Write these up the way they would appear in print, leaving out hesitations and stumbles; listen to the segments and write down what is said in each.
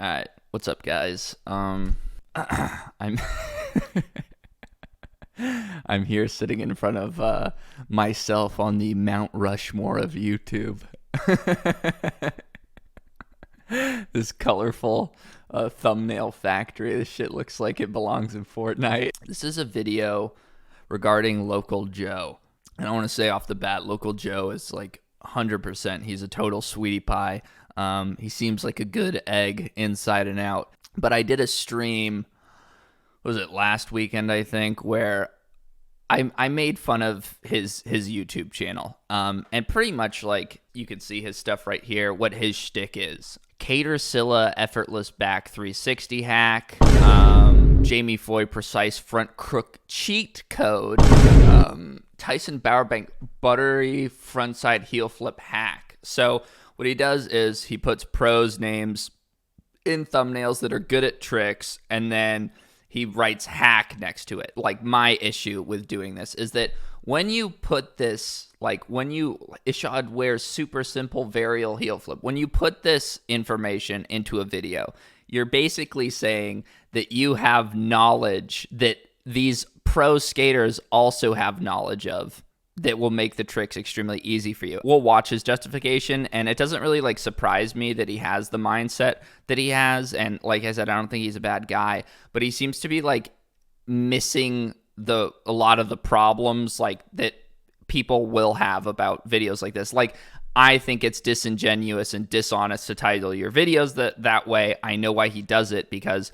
All right, what's up, guys? I'm I'm here sitting in front of myself on the Mount Rushmore of YouTube. This colorful thumbnail factory. This shit looks like it belongs in Fortnite. This is a video regarding Local Joe. And I want to say off the bat, Local Joe is like 100%. He's a total sweetie pie. He seems like a good egg inside and out. But I did a stream, was it last weekend, I think, where I made fun of his YouTube channel. And pretty much like you can see his stuff right here, what his shtick is. Catercilla effortless back 360 hack, Jamie Foy precise front crook cheat code, Tyson Bowerbank buttery frontside heel flip hack. So what he does is he puts pros names in thumbnails that are good at tricks, and then he writes hack next to it. Like, my issue with doing this is that when you put this, like when Ishod wears super simple varial heel flip, when you put this information into a video, you're basically saying that you have knowledge that these pro skaters also have knowledge of, that will make the tricks extremely easy for you. We'll watch his justification, and it doesn't really like surprise me that he has the mindset that he has. And like I said, I don't think he's a bad guy, but he seems to be like missing a lot of the problems like that people will have about videos like this. Like, I think it's disingenuous and dishonest to title your videos that way. I know why he does it, because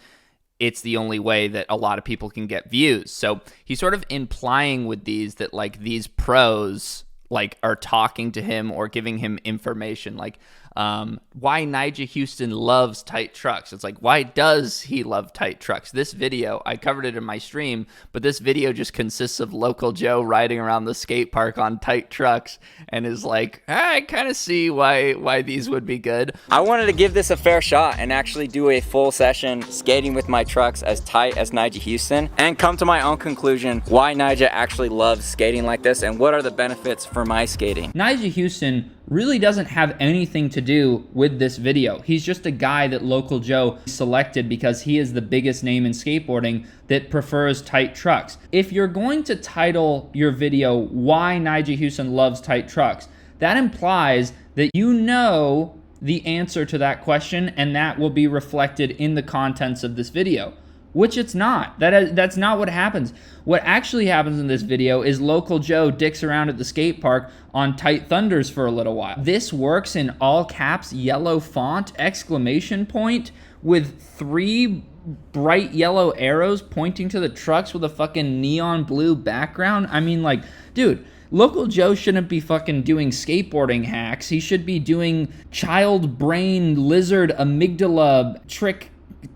it's the only way that a lot of people can get views. So he's sort of implying with these that like these pros like are talking to him or giving him information, like why Nyjah Huston loves tight trucks. It's like, why does he love tight trucks? This video, I covered it in my stream, but this video just consists of Local Joe riding around the skate park on tight trucks and is like, I kind of see why these would be good. I wanted to give this a fair shot and actually do a full session skating with my trucks as tight as Nyjah Huston and come to my own conclusion why Nyjah actually loves skating like this and what are the benefits for my skating. Nyjah Huston really doesn't have anything to do with this video. He's just a guy that Local Joe selected because he is the biggest name in skateboarding that prefers tight trucks. If you're going to title your video why Nyjah Huston loves tight trucks, that implies that you know the answer to that question, and that will be reflected in the contents of this video, which it's not. That's not what happens. What actually happens in this video is Local Joe dicks around at the skate park on tight thunders for a little while. This works in all caps, yellow font, exclamation point, with 3 bright yellow arrows pointing to the trucks with a fucking neon blue background. I mean, like, dude, Local Joe shouldn't be fucking doing skateboarding hacks. He should be doing child brain lizard amygdala trick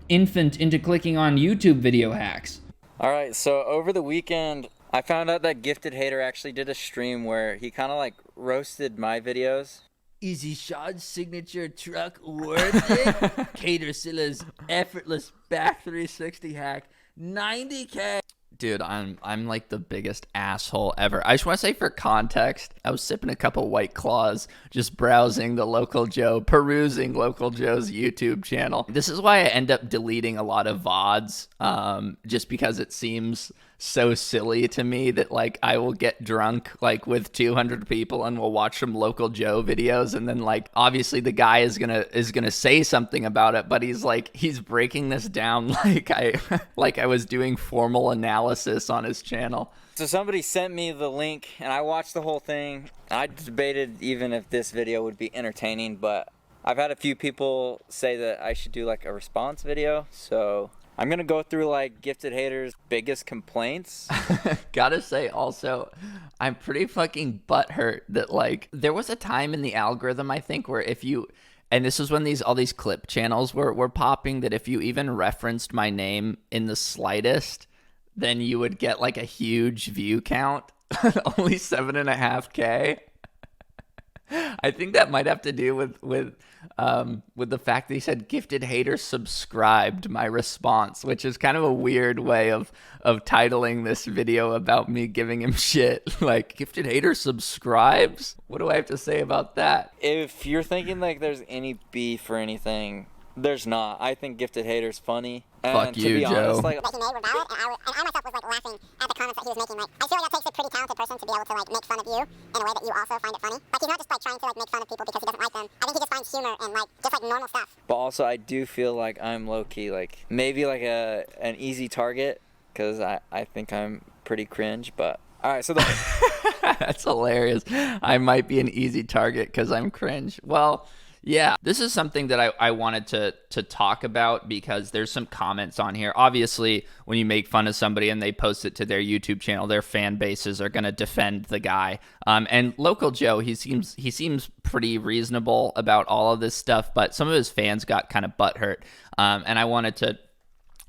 infant into clicking on YouTube video hacks. Alright, so over the weekend, I found out that Gifted Hater actually did a stream where he kind of like roasted my videos. Is Ishad's signature truck worth it? Catercilla's effortless back 360 hack, 90K. Dude, I'm like the biggest asshole ever. I just want to say, for context, I was sipping a couple White Claws, just browsing the Local Joe, perusing Local Joe's YouTube channel. This is why I end up deleting a lot of VODs, just because it seems so silly to me that like I will get drunk like with 200 people and we'll watch some Local Joe videos, and then like obviously the guy is gonna say something about it, but he's breaking this down like I was doing formal analysis on his channel. So somebody sent me the link and I watched the whole thing. I debated even if this video would be entertaining, but I've had a few people say that I should do like a response video, so I'm gonna go through like Gifted Hater's biggest complaints. Gotta say also, I'm pretty fucking butthurt that like there was a time in the algorithm, I think, where if you, and this was when all these clip channels were popping, that if you even referenced my name in the slightest, then you would get like a huge view count. Only 7.5K. I think that might have to do with the fact that he said Gifted Hater subscribed my response, which is kind of a weird way of titling this video about me giving him shit. Like, Gifted Hater subscribes? What do I have to say about that? If you're thinking like there's any beef or anything, There's not. I think Gifted Hater's funny. Fuck And you, to be Joe. honest, like, that he made were valid, and I myself was like laughing at the comments that he was making. Like, I feel like that takes a pretty talented person to be able to like make fun of you in a way that you also find it funny. Like, he's not just like trying to like make fun of people because he doesn't like them. I think he just finds humor in like just like normal stuff. but also I do feel like I'm low key like maybe like an easy target because I think I'm pretty cringe. But all right, so the That's hilarious. I might be an easy target because I'm cringe. Well, yeah, this is something that I wanted to talk about because there's some comments on here. Obviously, when you make fun of somebody and they post it to their YouTube channel, their fan bases are going to defend the guy. And Local Joe, he seems pretty reasonable about all of this stuff, but some of his fans got kind of butthurt. And I wanted to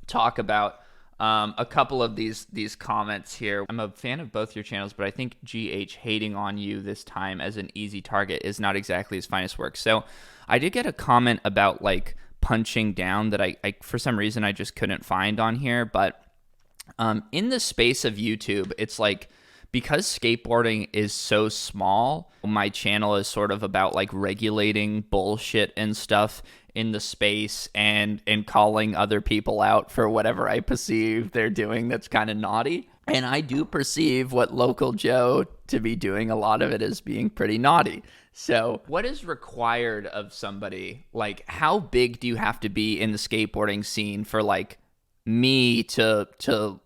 talk about a couple of these comments here. I'm a fan of both your channels, but I think GH hating on you this time as an easy target is not exactly his finest work. So I did get a comment about like punching down that I for some reason I just couldn't find on here. But in the space of YouTube, it's like, because skateboarding is so small, my channel is sort of about like regulating bullshit and stuff in the space and calling other people out for whatever I perceive they're doing that's kind of naughty. And I do perceive what Local Joe to be doing a lot of it as being pretty naughty. So what is required of somebody? Like, how big do you have to be in the skateboarding scene for like me to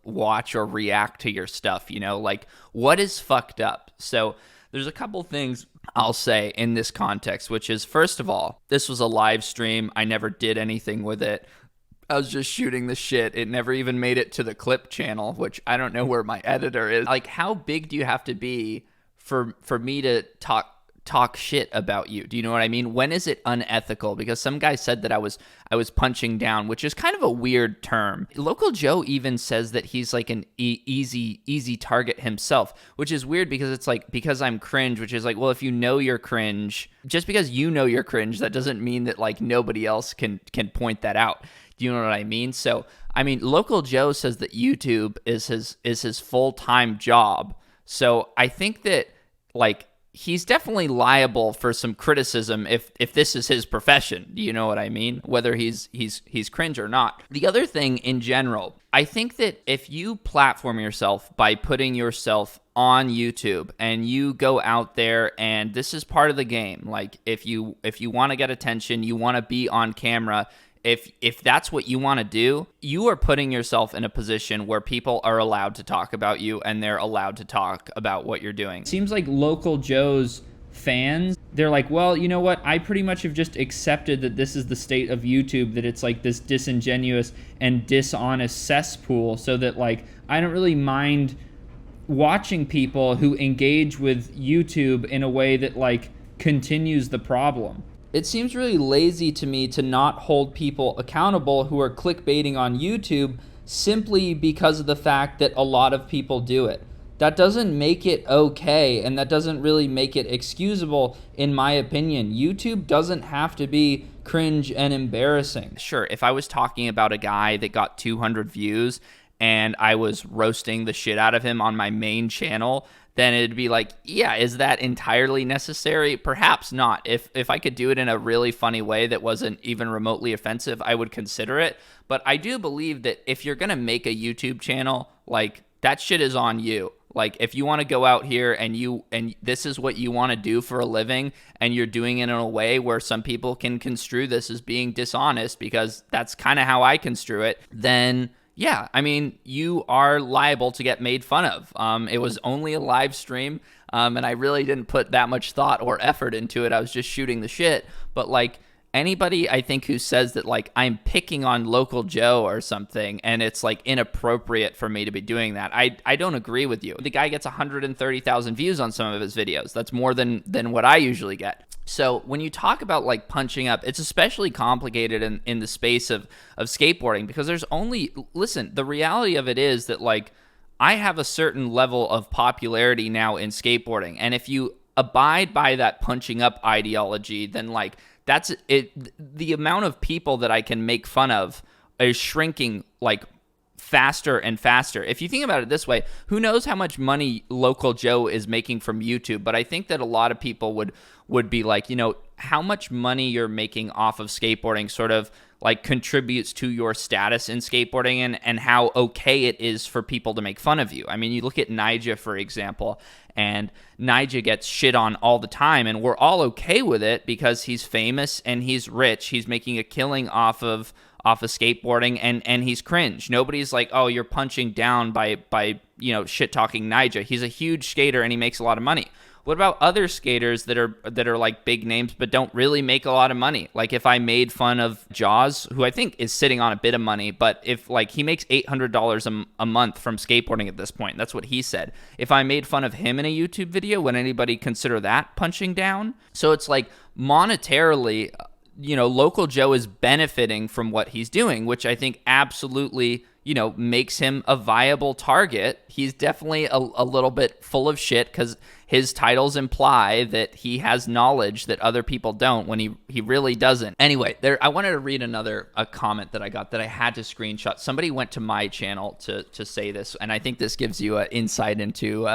watch or react to your stuff? You know, like, what is fucked up? So there's a couple things I'll say in this context, which is, first of all, this was a live stream. I never did anything with it. I was just shooting the shit. It never even made it to the clip channel, which I don't know where my editor is. Like, how big do you have to be for me to talk shit about you? Do you know what I mean? When is it unethical? Because some guy said that I was punching down, which is kind of a weird term. Local Joe even says that he's like an easy target himself, which is weird because it's like, because I'm cringe, which is like, well, if you know you're cringe, just because you know you're cringe, that doesn't mean that like nobody else can point that out. Do you know what I mean? So, I mean, Local Joe says that YouTube is his full-time job. So I think that like he's definitely liable for some criticism if this is his profession. Do you know what I mean? Whether he's cringe or not. The other thing in general, I think that if you platform yourself by putting yourself on YouTube and you go out there, and this is part of the game, like if you want to get attention, you want to be on camera, if that's what you want to do, you are putting yourself in a position where people are allowed to talk about you and they're allowed to talk about what you're doing. Seems like Local Joe's fans, they're like, well, you know what? I pretty much have just accepted that this is the state of YouTube, that it's like this disingenuous and dishonest cesspool, so that like I don't really mind watching people who engage with YouTube in a way that like continues the problem. It seems really lazy to me to not hold people accountable who are clickbaiting on YouTube simply because of the fact that a lot of people do it. That doesn't make it okay, and that doesn't really make it excusable, in my opinion. YouTube doesn't have to be cringe and embarrassing. Sure, if I was talking about a guy that got 200 views and I was roasting the shit out of him on my main channel, then it'd be like, yeah, is that entirely necessary? Perhaps not. If I could do it in a really funny way that wasn't even remotely offensive, I would consider it. But I do believe that if you're going to make a YouTube channel, like, that shit is on you. Like, if you want to go out here and this is what you want to do for a living, and you're doing it in a way where some people can construe this as being dishonest, because that's kind of how I construe it, then yeah, I mean, you are liable to get made fun of. It was only a live stream, and I really didn't put that much thought or effort into it. I was just shooting the shit. But like, anybody I think who says that like I'm picking on Local Joe or something and it's like inappropriate for me to be doing that, I don't agree with you. The guy gets 130,000 views on some of his videos. That's more than what I usually get. So when you talk about like punching up, it's especially complicated in the space of skateboarding, because there's only, listen, the reality of it is that like I have a certain level of popularity now in skateboarding, and if you abide by that punching up ideology, then like that's it. The amount of people that I can make fun of is shrinking like faster and faster. If you think about it this way, who knows how much money Local Joe is making from YouTube, but I think that a lot of people would be like, you know, how much money you're making off of skateboarding sort of like contributes to your status in skateboarding and how okay it is for people to make fun of you. I mean, you look at Nyjah, for example, and Nyjah gets shit on all the time, and we're all okay with it because he's famous and he's rich. He's making a killing off of skateboarding, and he's cringe. Nobody's like, oh, you're punching down by shit talking Nyjah. He's a huge skater and he makes a lot of money. What about other skaters that are like big names but don't really make a lot of money? Like if I made fun of Jaws, who I think is sitting on a bit of money, but if like he makes $800 a month from skateboarding at this point, that's what he said. If I made fun of him in a YouTube video, would anybody consider that punching down? So it's like monetarily, Local Joe is benefiting from what he's doing, which I think absolutely, makes him a viable target. He's definitely a little bit full of shit because his titles imply that he has knowledge that other people don't when he really doesn't. Anyway, I wanted to read a comment that I got that I had to screenshot. Somebody went to my channel to say this, and I think this gives you an insight into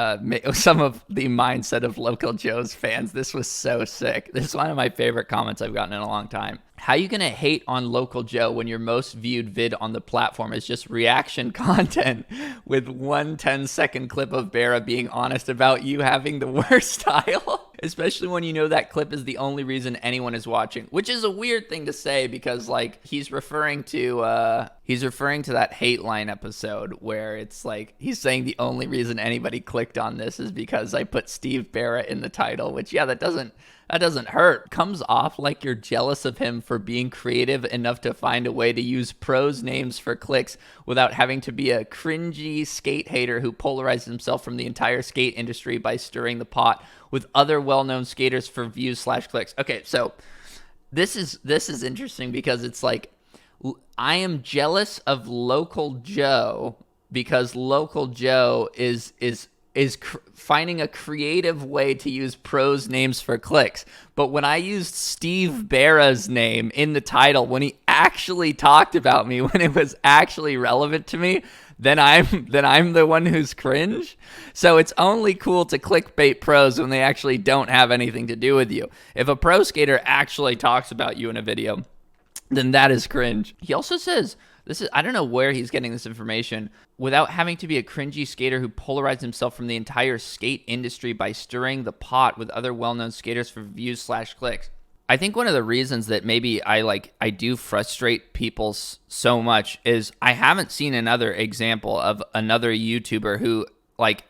some of the mindset of Local Joe's fans. This was so sick. This is one of my favorite comments I've gotten in a long time. How you gonna hate on Local Joe when your most viewed vid on the platform is just reaction content with one 10-second clip of Bera being honest about you having the worst style? Especially when you know that clip is the only reason anyone is watching, which is a weird thing to say because like he's referring to that Hate Line episode where it's like he's saying the only reason anybody clicked on this is because I put Steve Bera in the title, which that doesn't hurt. Comes off like you're jealous of him for being creative enough to find a way to use pros' names for clicks without having to be a cringy skate hater who polarizes himself from the entire skate industry by stirring the pot with other well-known skaters for views/clicks. Okay, so this is interesting because it's like I am jealous of Local Joe because Local Joe is finding a creative way to use pros' names for clicks. But when I used Steve Bera's name in the title, when he actually talked about me, when it was actually relevant to me, then I'm the one who's cringe. So it's only cool to clickbait pros when they actually don't have anything to do with you. If a pro skater actually talks about you in a video, then that is cringe. He also says, I don't know where he's getting this information, without having to be a cringy skater who polarized himself from the entire skate industry by stirring the pot with other well-known skaters for views/clicks. I think one of the reasons that maybe I do frustrate people so much is I haven't seen another example of another YouTuber who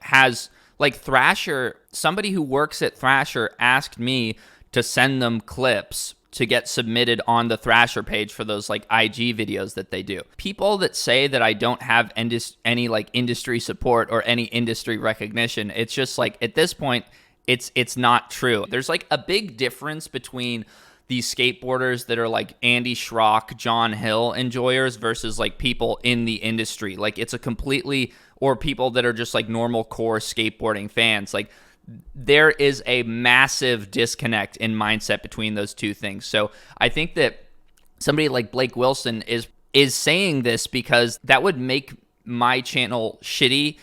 has Thrasher. Somebody who works at Thrasher asked me to send them clips to get submitted on the Thrasher page for those IG videos that they do. People that say that I don't have any industry support or any industry recognition, it's just at this point, it's not true. There's a big difference between these skateboarders that are Andy Schrock, John Hill enjoyers versus people in the industry. It's a completely, or people that are just normal core skateboarding fans. There is a massive disconnect in mindset between those two things. So I think that somebody like Blake Wilson is saying this because that would make my channel shitty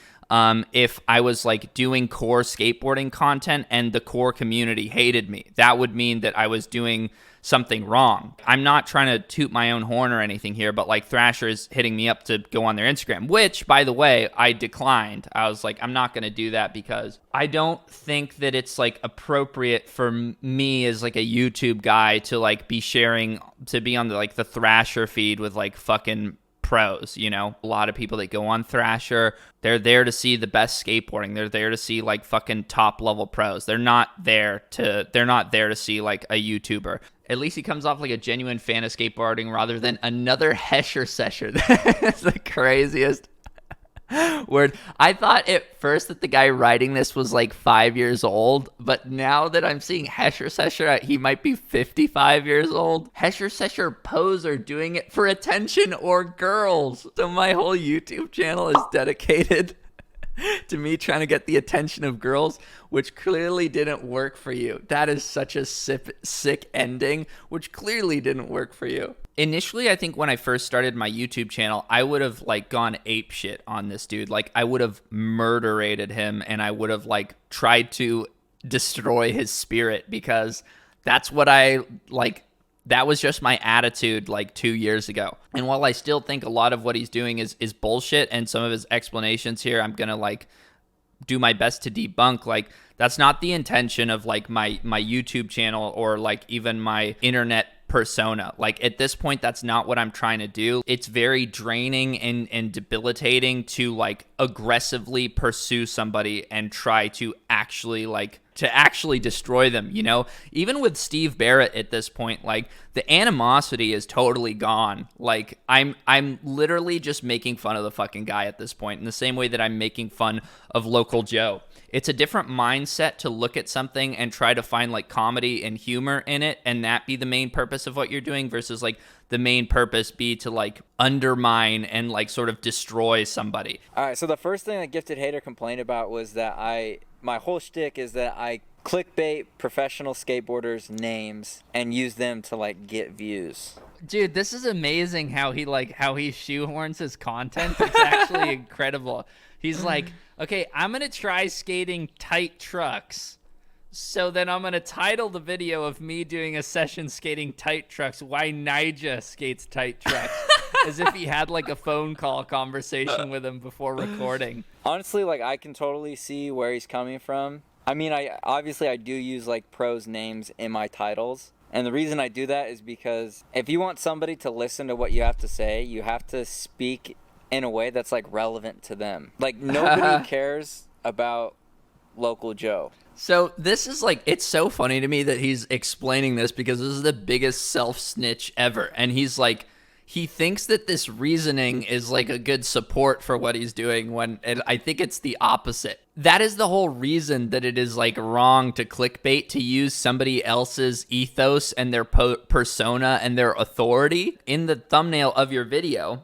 if I was doing core skateboarding content and the core community hated me. That would mean that I was doing something wrong. I'm not trying to toot my own horn or anything here, but Thrasher is hitting me up to go on their Instagram, which, by the way, I declined. I was I'm not going to do that because I don't think that it's appropriate for me as a YouTube guy to be sharing, to be on the Thrasher feed with fucking pros. A lot of people that go on Thrasher, they're there to see the best skateboarding. They're there to see fucking top level pros. They're not there to see a YouTuber. At least he comes off like a genuine fan of skateboarding rather than another Hesher Sesher. That's the craziest word. I thought at first that the guy writing this was 5 years old, but now that I'm seeing Hesher Sesher, he might be 55 years old. Hesher Sesher pose are doing it for attention or girls. So my whole YouTube channel is dedicated to me trying to get the attention of girls, which clearly didn't work for you. That is such a sick ending, which clearly didn't work for you. Initially, I think when I first started my YouTube channel, I would have gone ape shit on this dude. I would have murderated him and I would have tried to destroy his spirit because that's what I That was just my attitude like 2 years ago. And while I still think a lot of what he's doing is bullshit, and some of his explanations here I'm gonna like do my best to debunk, like that's not the intention of like my YouTube channel or like even my internet persona. Like at this point, that's not what I'm trying to do. It's very draining and debilitating to like aggressively pursue somebody and try to actually destroy them, you know? Even with Steve Barrett at this point, like the animosity is totally gone. Like I'm literally just making fun of the fucking guy at this point in the same way that I'm making fun of Local Joe. It's a different mindset to look at something and try to find like comedy and humor in it, and that be the main purpose of what you're doing, versus like the main purpose be to like undermine and like sort of destroy somebody. All right, so the first thing that Gifted Hater complained about was that my whole shtick is that I clickbait professional skateboarders' names and use them to like get views. Dude, this is amazing how he shoehorns his content. It's actually incredible. He's like, okay, I'm going to try skating tight trucks. So then I'm going to title the video of me doing a session skating tight trucks, why Nyjah skates tight trucks. As if he had like a phone call conversation with him before recording. Honestly, like I can totally see where he's coming from. I mean, I do use like pros' names in my titles. And the reason I do that is because if you want somebody to listen to what you have to say, you have to speak in a way that's like relevant to them. Like nobody cares about Local Joe. So this is like, it's so funny to me that he's explaining this, because this is the biggest self-snitch ever. And he's like, he thinks that this reasoning is like a good support for what he's doing, when I think it's the opposite. That is the whole reason that it is like wrong to clickbait, to use somebody else's ethos and their persona and their authority in the thumbnail of your video,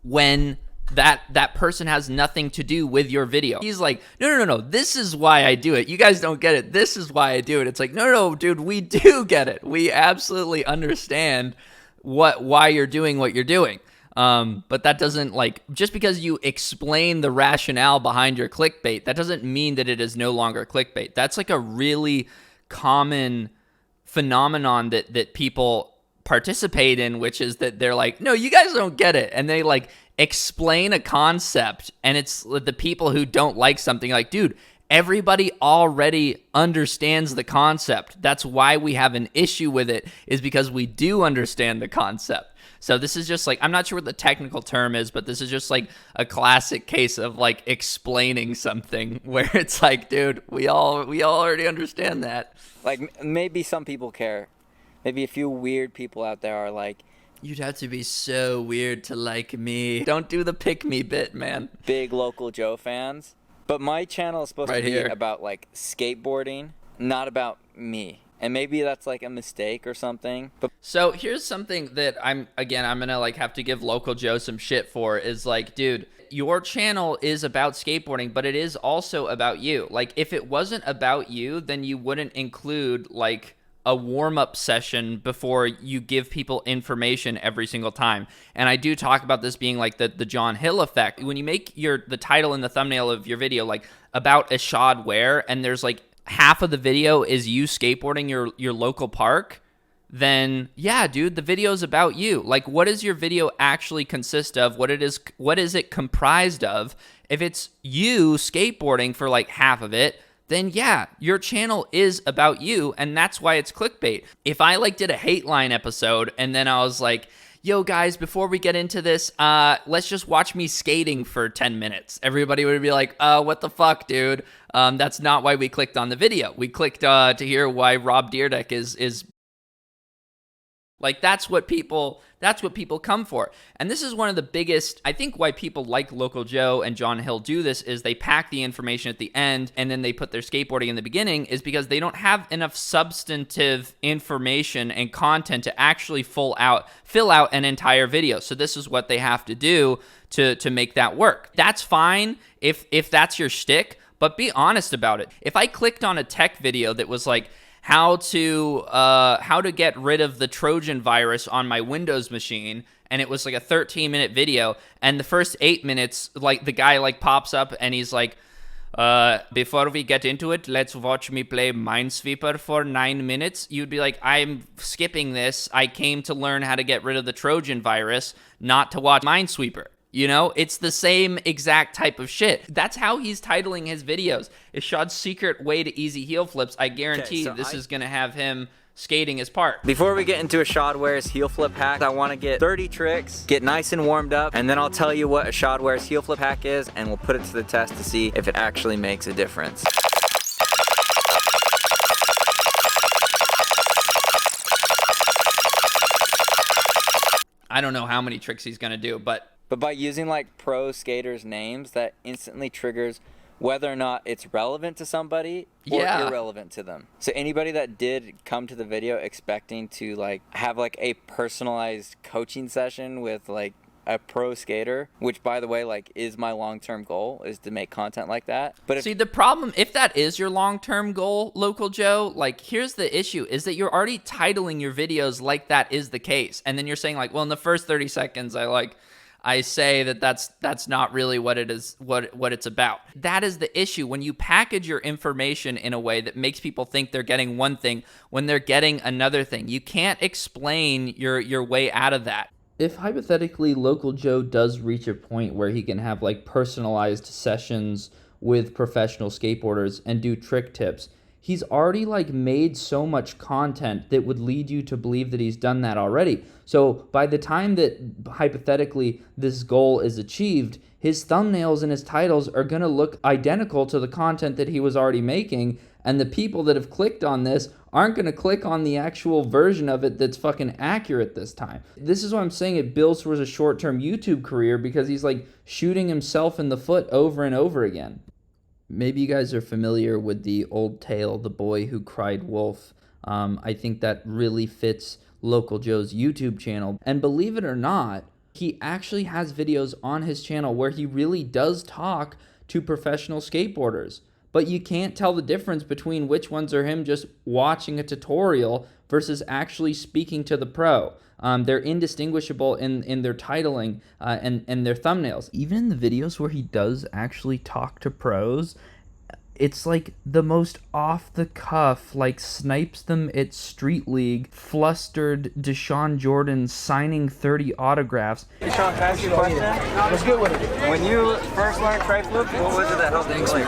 when that person has nothing to do with your video. He's like, no, this is why I do it. You guys don't get it. This is why I do it. It's like, no, dude, we do get it. We absolutely understand why you're doing what you're doing. But that doesn't, like, just because you explain the rationale behind your clickbait, that doesn't mean that it is no longer clickbait. That's like a really common phenomenon that people participate in, which is that they're like, no, you guys don't get it. And they like explain a concept, and it's the people who don't like something like, dude, everybody already understands the concept. That's why we have an issue with it, is because we do understand the concept. So this is just like, I'm not sure what the technical term is, but this is just like a classic case of like explaining something where it's like, dude, we all already understand that. Like maybe some people care. Maybe a few weird people out there are like, you'd have to be so weird to like me. Don't do the pick me bit, man. Big Local Joe fans. But my channel is supposed to be about like skateboarding, not about me. And maybe that's like a mistake or something. But so here's something that I'm gonna like have to give Local Joe some shit for, is like, dude, your channel is about skateboarding, but it is also about you. Like if it wasn't about you, then you wouldn't include like a warm-up session before you give people information every single time. And I do talk about this being like the John Hill effect. When you make the title and the thumbnail of your video like about Ashad Ware, and there's like half of the video is you skateboarding your local park, then yeah, dude, the video's about you. Like, what does your video actually consist of? What is it comprised of? If it's you skateboarding for like half of it, then yeah, your channel is about you, and that's why it's clickbait. If I like did a hate line episode and then I was like, yo guys, before we get into this, let's just watch me skating for 10 minutes. Everybody would be like, what the fuck, dude? That's not why we clicked on the video. We clicked to hear why Rob Dyrdek is like, that's what people come for. And this is one of the biggest, I think, why people like Local Joe and John Hill do this, is they pack the information at the end and then they put their skateboarding in the beginning, is because they don't have enough substantive information and content to actually fill out an entire video. So this is what they have to do to make that work. That's fine if that's your shtick, but be honest about it. If I clicked on a tech video that was like, how to get rid of the Trojan virus on my Windows machine, and it was like a 13-minute video, and the first 8 minutes, like the guy like pops up and he's like, Before we get into it, let's watch me play Minesweeper for 9 minutes. You'd be like, I'm skipping this. I came to learn how to get rid of the Trojan virus, not to watch Minesweeper. You know, it's the same exact type of shit. That's how he's titling his videos. Ishad's secret way to easy heel flips. I guarantee this is going to have him skating his part. Before we get into Ishad Ware's heel flip hack, I want to get 30 tricks, get nice and warmed up, and then I'll tell you what Ishad Ware's heel flip hack is, and we'll put it to the test to see if it actually makes a difference. I don't know how many tricks he's going to do, but by using like pro skaters' names, that instantly triggers whether or not it's relevant to somebody or irrelevant to them. So anybody that did come to the video expecting to like have like a personalized coaching session with like a pro skater, which by the way, like is my long-term goal, is to make content like that. But see, the problem, if that is your long-term goal, Local Joe, like here's the issue, is that you're already titling your videos like that is the case. And then you're saying like, well, in the first 30 seconds, I say that's not really what it is, what it's about. That is the issue. When you package your information in a way that makes people think they're getting one thing when they're getting another thing, you can't explain your way out of that. If hypothetically Local Joe does reach a point where he can have like personalized sessions with professional skateboarders and do trick tips, he's already like made so much content that would lead you to believe that he's done that already. So by the time that hypothetically this goal is achieved, his thumbnails and his titles are going to look identical to the content that he was already making. And the people that have clicked on this aren't going to click on the actual version of it that's fucking accurate this time. This is why I'm saying it builds towards a short-term YouTube career, because he's like shooting himself in the foot over and over again. Maybe you guys are familiar with the old tale, The Boy Who Cried Wolf. I think that really fits Local Joe's YouTube channel. And believe it or not, he actually has videos on his channel where he really does talk to professional skateboarders. But you can't tell the difference between which ones are him just watching a tutorial versus actually speaking to the pro. They're indistinguishable in their titling and their thumbnails. Even in the videos where he does actually talk to pros, it's like the most off-the-cuff, like snipes them at Street League, flustered Deshaun Jordan signing 30 autographs. Deshaun, can I ask you a question? What's good with it? When you first learned trike flip, what was it that helped you explain?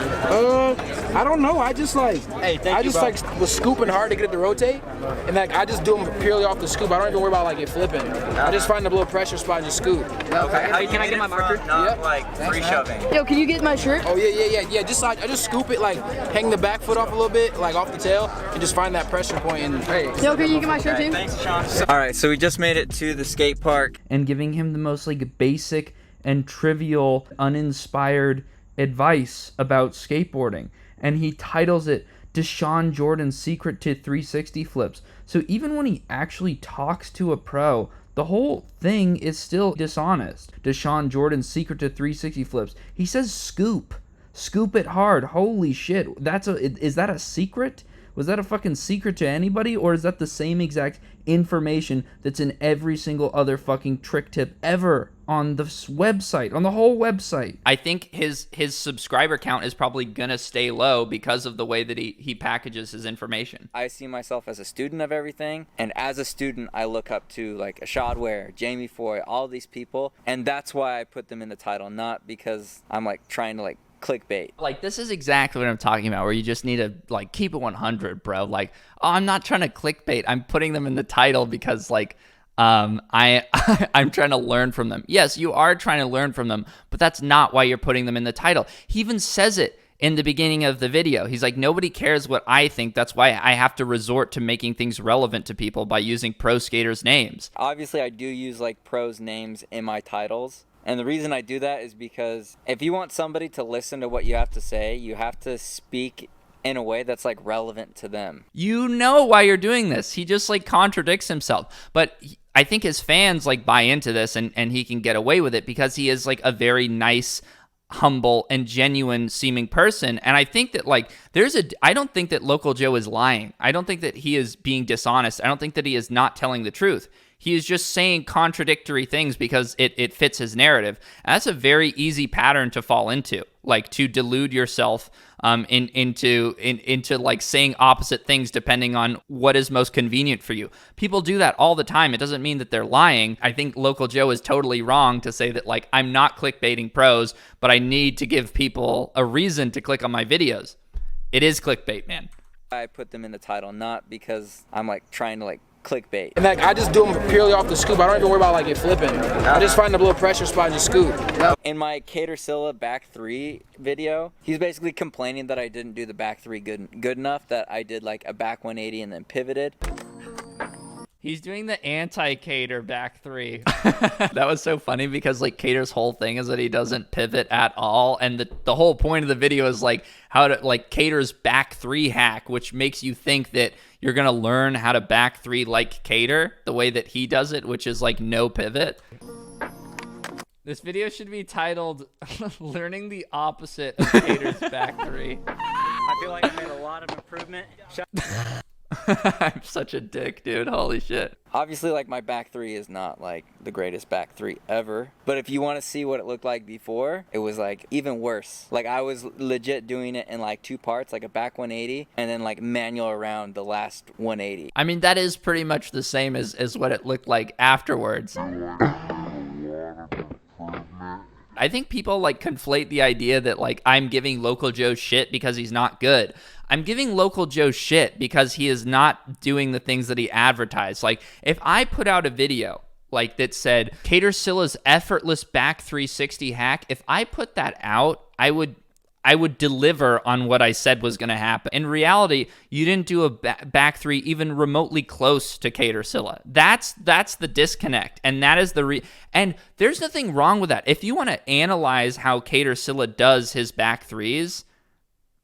I don't know. I just like, was scooping hard to get it to rotate, and like I just do them purely off the scoop. I don't even worry about like it flipping. I just find a little pressure spot and just scoop. Okay. Can I get my marker? Not like free shoving. Yo, can you get my shirt? Oh yeah. Just like I just scoop it, like hang the back foot off a little bit, like off the tail, and just find that pressure point. And hey. Yo, can you get my shirt, James? Thanks, Sean. All right, so we just made it to the skate park, and giving him the most like basic and trivial, uninspired advice about skateboarding. And he titles it Deshaun Jordan's Secret to 360 Flips. So even when he actually talks to a pro, the whole thing is still dishonest. Deshaun Jordan's Secret to 360 Flips. He says scoop. Scoop it hard. Holy shit. Is that a secret? Was that a fucking secret to anybody? Or is that the same exact information that's in every single other fucking trick tip ever on the website, on the whole website? I think his subscriber count is probably gonna stay low because of the way that he packages his information. I see myself as a student of everything, and as a student I look up to like Ishad Ware, Jamie Foy, all these people, and that's why I put them in the title, not because I'm like trying to like clickbait. Like, this is exactly what I'm talking about, where you just need to like keep it 100, bro. Like, oh, I'm not trying to clickbait. I'm putting them in the title because like I'm trying to learn from them. Yes, you are trying to learn from them, but that's not why you're putting them in the title. He even says it in the beginning of the video. He's like, nobody cares what I think. That's why I have to resort to making things relevant to people by using pro skaters' names. Obviously, I do use like pros' names in my titles. And the reason I do that is because if you want somebody to listen to what you have to say, you have to speak in a way that's like relevant to them. You know why you're doing this. He just like contradicts himself. But I think his fans like buy into this and he can get away with it because he is like a very nice, humble and genuine seeming person. And I think that like I don't think that Local Joe is lying. I don't think that he is being dishonest. I don't think that he is not telling the truth. He is just saying contradictory things because it fits his narrative. And that's a very easy pattern to fall into, like to delude yourself into like saying opposite things depending on what is most convenient for you. People do that all the time. It doesn't mean that they're lying. I think Local Joe is totally wrong to say that, like, I'm not clickbaiting pros, but I need to give people a reason to click on my videos. It is clickbait, man. I put them in the title not because I'm like trying to like clickbait. And like I just do them purely off the scoop. I don't even worry about like it flipping. I just find the little pressure spot and just scoop. In my Catercilla back three video, he's basically complaining that I didn't do the back three good enough, that I did like a back 180 and then pivoted. He's doing the anti-Cater back three. That was so funny because like Cater's whole thing is that he doesn't pivot at all. And the whole point of the video is like how to like Cater's back three hack, which makes you think that you're going to learn how to back three like Cater the way that he does it, which is like no pivot. This video should be titled Learning the Opposite of Cater's back three. I feel like I made a lot of improvement. I'm such a dick, dude. Holy shit. Obviously, like, my back three is not like the greatest back three ever, but if you want to see what it looked like before, it was like even worse. Like, I was legit doing it in like two parts, like a back 180 and then like manual around the last 180. I mean, that is pretty much the same as what it looked like afterwards. I think people like conflate the idea that like I'm giving Local Joe shit because he's not good. I'm giving Local Joe shit because he is not doing the things that he advertised. Like if I put out a video like that said Catercilla's effortless back 360 hack, if I put that out, I would deliver on what I said was going to happen. In reality, you didn't do a back three even remotely close to Catercilla. That's the disconnect, and that is and there's nothing wrong with that. If you want to analyze how Catercilla does his back threes,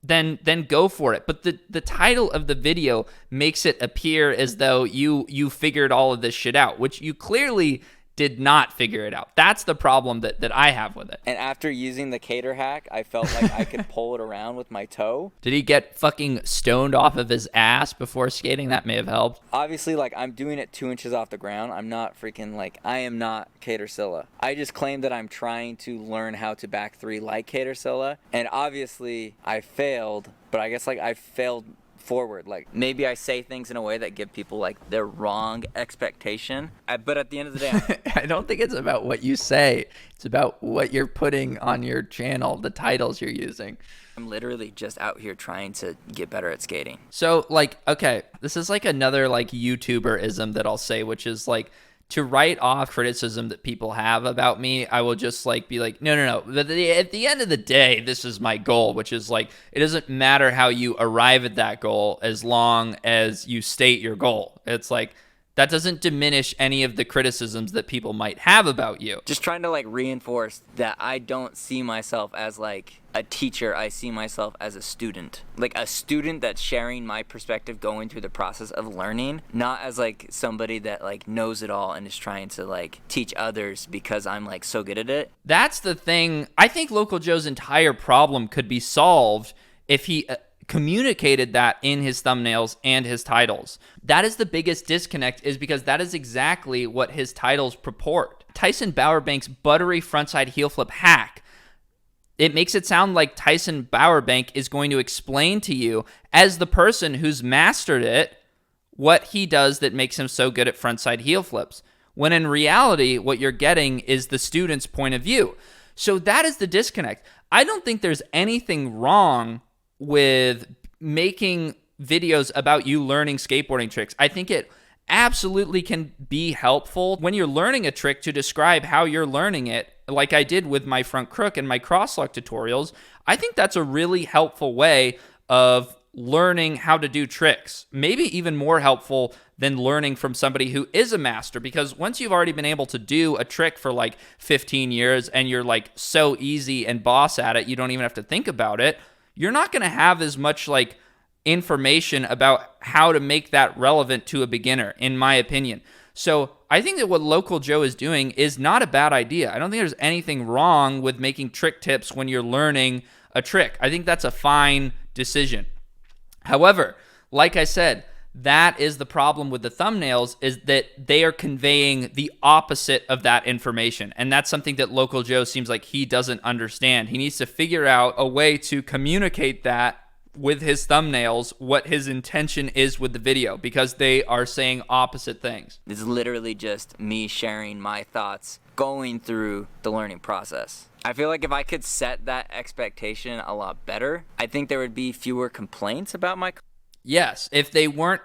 then go for it. But the title of the video makes it appear as though you figured all of this shit out, which you clearly did not figure it out. That's the problem that I have with it. And after using the Cater hack, I felt like I could pull it around with my toe. Did he get fucking stoned off of his ass before skating? That may have helped. Obviously, like, I'm doing it 2 inches off the ground. I'm not freaking, like, I am not Catercilla. I just claim that I'm trying to learn how to back three like Catercilla. And obviously, I failed, but I guess, like, I failed forward. Like, maybe I say things in a way that give people like their wrong expectation, but at the end of the day I don't think it's about what you say. It's about what you're putting on your channel, the titles you're using. I'm literally just out here trying to get better at skating. So like, okay, this is like another like YouTuber-ism that I'll say, which is like, to write off criticism that people have about me, I will just like be like, no. At the end of the day, this is my goal, which is like, it doesn't matter how you arrive at that goal as long as you state your goal. It's like, that doesn't diminish any of the criticisms that people might have about you. Just trying to like reinforce that I don't see myself as like a teacher. I see myself as a student. Like a student that's sharing my perspective going through the process of learning, not as like somebody that like knows it all and is trying to like teach others because I'm like so good at it. That's the thing. I think Local Joe's entire problem could be solved if he communicated that in his thumbnails and his titles. That is the biggest disconnect, is because that is exactly what his titles purport. Tyson Bowerbank's buttery frontside heel flip hack. It makes it sound like Tyson Bowerbank is going to explain to you, as the person who's mastered it, what he does that makes him so good at frontside heel flips. When in reality, what you're getting is the student's point of view. So that is the disconnect. I don't think there's anything wrong with making videos about you learning skateboarding tricks. I think it absolutely can be helpful when you're learning a trick to describe how you're learning it, like I did with my front crook and my crosslock tutorials. I think that's a really helpful way of learning how to do tricks. Maybe even more helpful than learning from somebody who is a master, because once you've already been able to do a trick for like 15 years and you're like so easy and boss at it, you don't even have to think about it. You're not going to have as much like information about how to make that relevant to a beginner, in my opinion. So I think that what Local Joe is doing is not a bad idea. I don't think there's anything wrong with making trick tips when you're learning a trick. I think that's a fine decision. However, like I said, That is the problem with the thumbnails, is that they are conveying the opposite of that information. And that's something that Local Joe seems like he doesn't understand. He needs to figure out a way to communicate that with his thumbnails, what his intention is with the video, because they are saying opposite things. It's literally just me sharing my thoughts going through the learning process. I feel like if I could set that expectation a lot better, I think there would be fewer complaints about my. Yes, if they weren't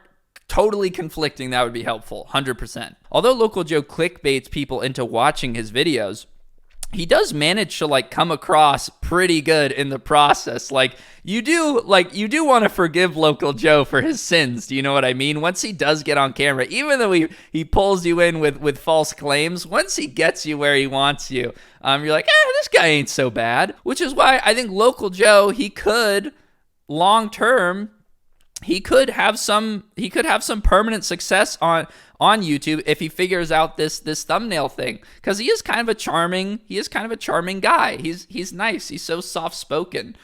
totally conflicting, that would be helpful, 100%. Although Local Joe clickbaits people into watching his videos, he does manage to like come across pretty good in the process. You do want to forgive Local Joe for his sins. Do you know what I mean? Once he does get on camera, even though he pulls you in with false claims, once he gets you where he wants you, you're like, this guy ain't so bad. Which is why I think Local Joe, he could long term, he could have some permanent success on YouTube if he figures out this thumbnail thing, because he is kind of a charming guy. He's nice. He's so soft spoken.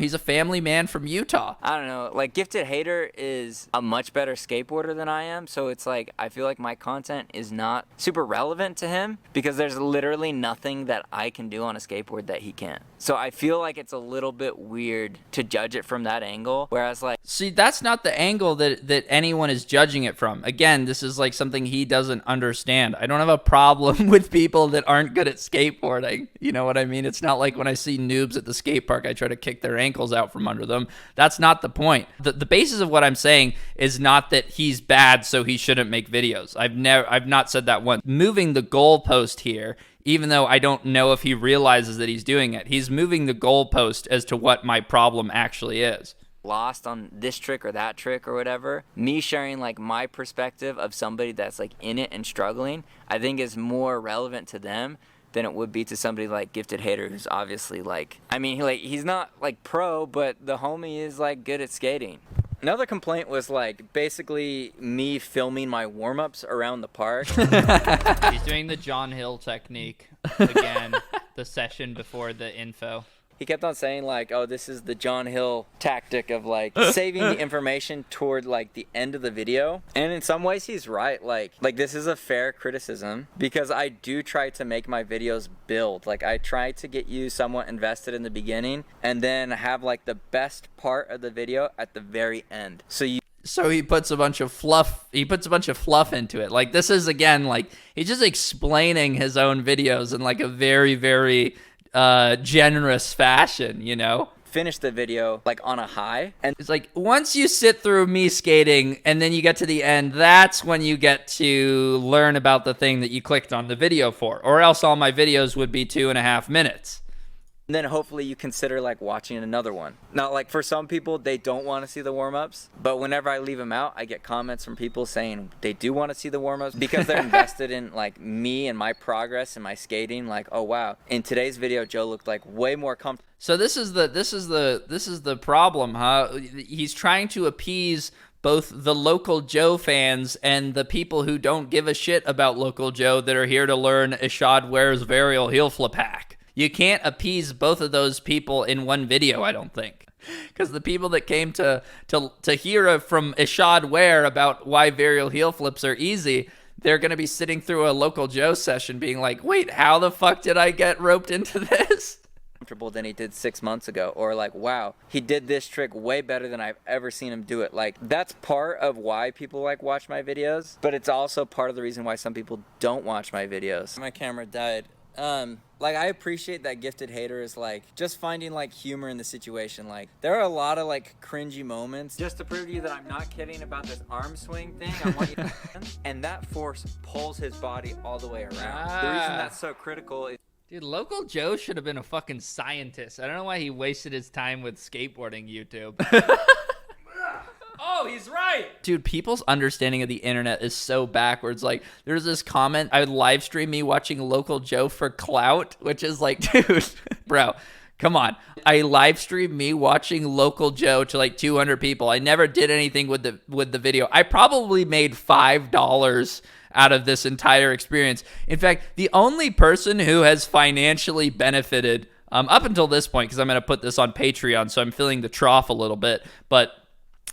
He's a family man from Utah. I don't know, like Gifted Hater is a much better skateboarder than I am, so it's like I feel like my content is not super relevant to him because there's literally nothing that I can do on a skateboard that he can't. So I feel like it's a little bit weird to judge it from that angle, whereas like, see, that's not the angle that anyone is judging it from. Again, this is like something he doesn't understand. I don't have a problem with people that aren't good at skateboarding. You know what I mean? It's not like when I see noobs at the skate park, I try to kick their ankles out from under them. That's not the point. The basis of what I'm saying is not that he's bad, so he shouldn't make videos. I've not said that once. Moving the goalpost here, even though I don't know if he realizes that he's doing it, he's moving the goalpost as to what my problem actually is. Lost on this trick or that trick or whatever, me sharing like my perspective of somebody that's like in it and struggling, I think is more relevant to them than it would be to somebody like Gifted Hater, who's obviously like, I mean, he's not like pro, but the homie is like good at skating. Another complaint was like basically me filming my warm-ups around the park. He's doing the John Hill technique again, the session before the info. He kept on saying like, oh, this is the John Hill tactic of like saving the information toward like the end of the video. And in some ways he's right. Like this is a fair criticism because I do try to make my videos build. Like I try to get you somewhat invested in the beginning and then have like the best part of the video at the very end. So he puts a bunch of fluff. He puts a bunch of fluff into it. Like this is again like he's just explaining his own videos in like a very, very generous fashion, you know? Finish the video like on a high, and it's like once you sit through me skating and then you get to the end, that's when you get to learn about the thing that you clicked on the video for, or else all my videos would be 2.5 minutes. And then hopefully you consider like watching another one. Now, like for some people, they don't want to see the warm-ups, but whenever I leave them out, I get comments from people saying they do want to see the warm-ups because they're invested in like me and my progress and my skating. Like, oh wow, in today's video, Joe looked like way more comfortable. So this is the problem, huh? He's trying to appease both the Local Joe fans and the people who don't give a shit about Local Joe that are here to learn Ishod Ware's varial heel flip hack. You can't appease both of those people in one video, I don't think. Because the people that came to hear from Ishod Ware about why varial heel flips are easy, they're going to be sitting through a Local Joe session being like, wait, how the fuck did I get roped into this? Than he did 6 months ago, or like, wow, he did this trick way better than I've ever seen him do it. Like that's part of why people like watch my videos, but it's also part of the reason why some people don't watch my videos. My camera died. Like I appreciate that Gifted Hater is like just finding like humor in the situation. Like there are a lot of like cringy moments. Just to prove to you that I'm not kidding about this arm swing thing, I want you to and that force pulls his body all the way around. The reason that's so critical is, dude, Local Joe should have been a fucking scientist. I don't know why he wasted his time with skateboarding YouTube. Oh, he's right. Dude, people's understanding of the internet is so backwards. Like, there's this comment, I would live stream me watching Local Joe for clout, which is like, dude, bro, come on. I live streamed me watching Local Joe to like 200 people. I never did anything with the video. I probably made $5 out of this entire experience. In fact, the only person who has financially benefited up until this point, because I'm going to put this on Patreon, so I'm feeling the trough a little bit, but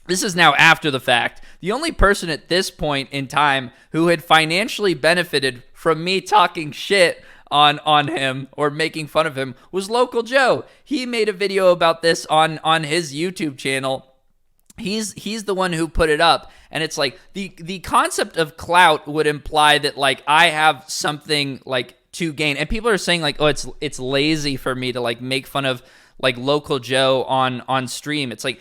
This is now after the fact. The only person at this point in time who had financially benefited from me talking shit on him or making fun of him was Local Joe. He made a video about this on his YouTube channel. He's the one who put it up, and it's like the concept of clout would imply that like I have something like to gain, and people are saying like, oh, it's lazy for me to like make fun of like Local Joe on stream. It's like,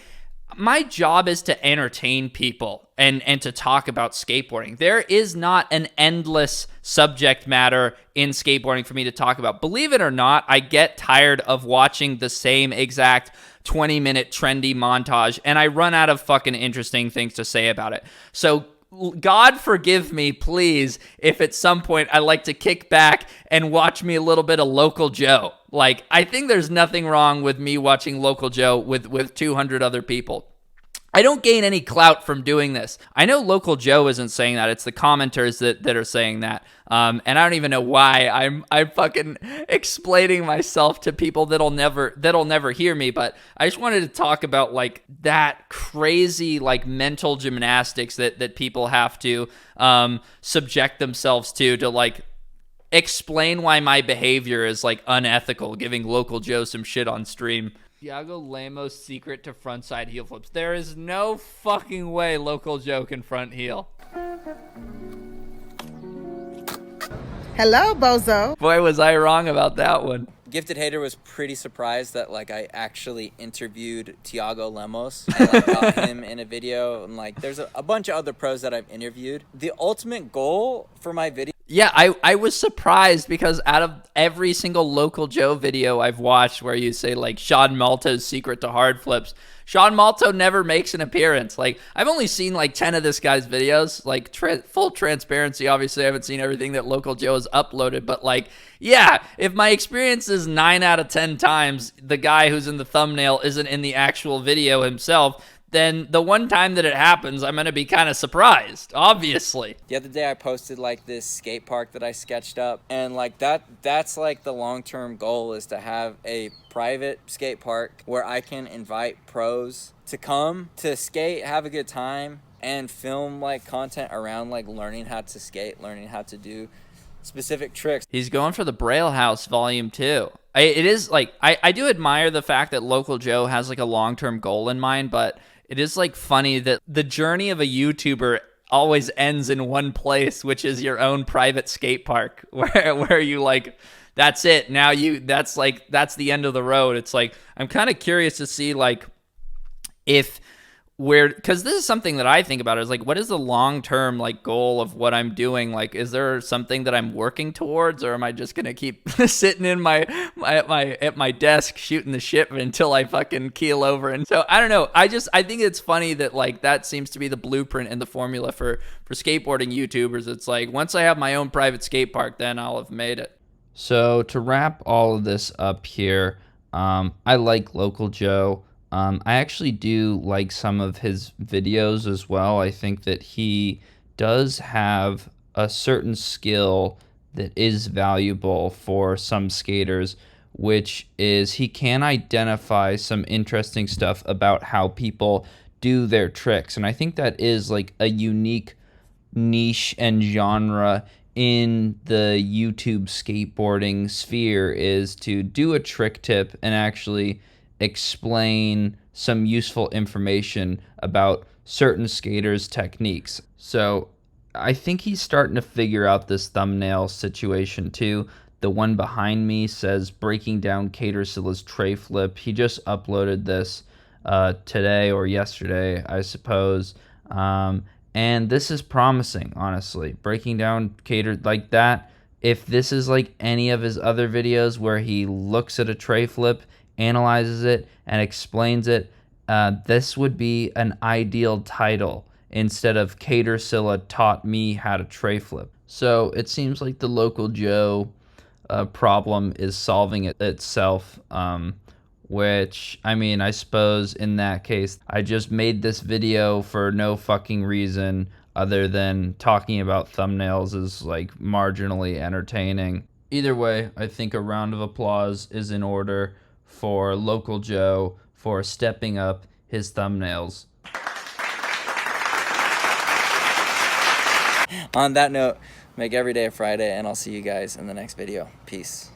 my job is to entertain people and to talk about skateboarding. There is not an endless subject matter in skateboarding for me to talk about. Believe it or not, I get tired of watching the same exact 20-minute trendy montage, and I run out of fucking interesting things to say about it. So God forgive me, please, if at some point I like to kick back and watch me a little bit of Local Joe. Like, I think there's nothing wrong with me watching Local Joe with 200 other people. I don't gain any clout from doing this. I know Local Joe isn't saying that. It's the commenters that are saying that. And I don't even know why I'm fucking explaining myself to people that'll never hear me. But I just wanted to talk about like that crazy like mental gymnastics that people have to subject themselves to like explain why my behavior is like unethical, giving Local Joe some shit on stream. Thiago Lemos' secret to frontside heel flips. There is no fucking way Local Joe can front heel. Hello, bozo. Boy, was I wrong about that one. Gifted Hater was pretty surprised that like I actually interviewed Thiago Lemos. I like, got him in a video, and like there's a bunch of other pros that I've interviewed. The ultimate goal for my video. Yeah, I was surprised because out of every single Local Joe video I've watched where you say like Sean Malto's secret to hard flips, Sean Malto never makes an appearance. Like, I've only seen like 10 of this guy's videos. Like, full transparency, obviously I haven't seen everything that Local Joe has uploaded, but like, yeah, if my experience is 9 out of 10 times the guy who's in the thumbnail isn't in the actual video himself, then the one time that it happens, I'm going to be kind of surprised, obviously. The other day I posted like this skate park that I sketched up, and like that's like the long-term goal, is to have a private skate park where I can invite pros to come to skate, have a good time, and film like content around like learning how to skate, learning how to do specific tricks. He's going for the Braille House Volume 2. It is like, I do admire the fact that Local Joe has like a long-term goal in mind, but it is like funny that the journey of a YouTuber always ends in one place, which is your own private skate park, where you like, that's it. Now that's the end of the road. It's like, I'm kind of curious to see like because this is something that I think about, is like, what is the long-term like goal of what I'm doing? Like, is there something that I'm working towards, or am I just gonna keep sitting in at my desk shooting the shit until I fucking keel over? And so I don't know. I think it's funny that like that seems to be the blueprint and the formula for skateboarding YouTubers. It's like, once I have my own private skate park, then I'll have made it. So to wrap all of this up here, I like Local Joe. I actually do like some of his videos as well. I think that he does have a certain skill that is valuable for some skaters, which is he can identify some interesting stuff about how people do their tricks. And I think that is like a unique niche and genre in the YouTube skateboarding sphere, is to do a trick tip and actually explain some useful information about certain skaters' techniques. So I think he's starting to figure out this thumbnail situation too. The one behind me says breaking down Catersilla's tray flip. He just uploaded this today or yesterday, I suppose. And this is promising, honestly. Breaking down Cater like that. If this is like any of his other videos where he looks at a tray flip, analyzes it, and explains it, this would be an ideal title instead of Catersilla taught me how to tray flip. So it seems like the Local Joe problem is solving it itself, which, I mean, I suppose in that case, I just made this video for no fucking reason other than talking about thumbnails is like marginally entertaining. Either way, I think a round of applause is in order for Local Joe for stepping up his thumbnails. On that note, make every day a Friday, and I'll see you guys in the next video. Peace.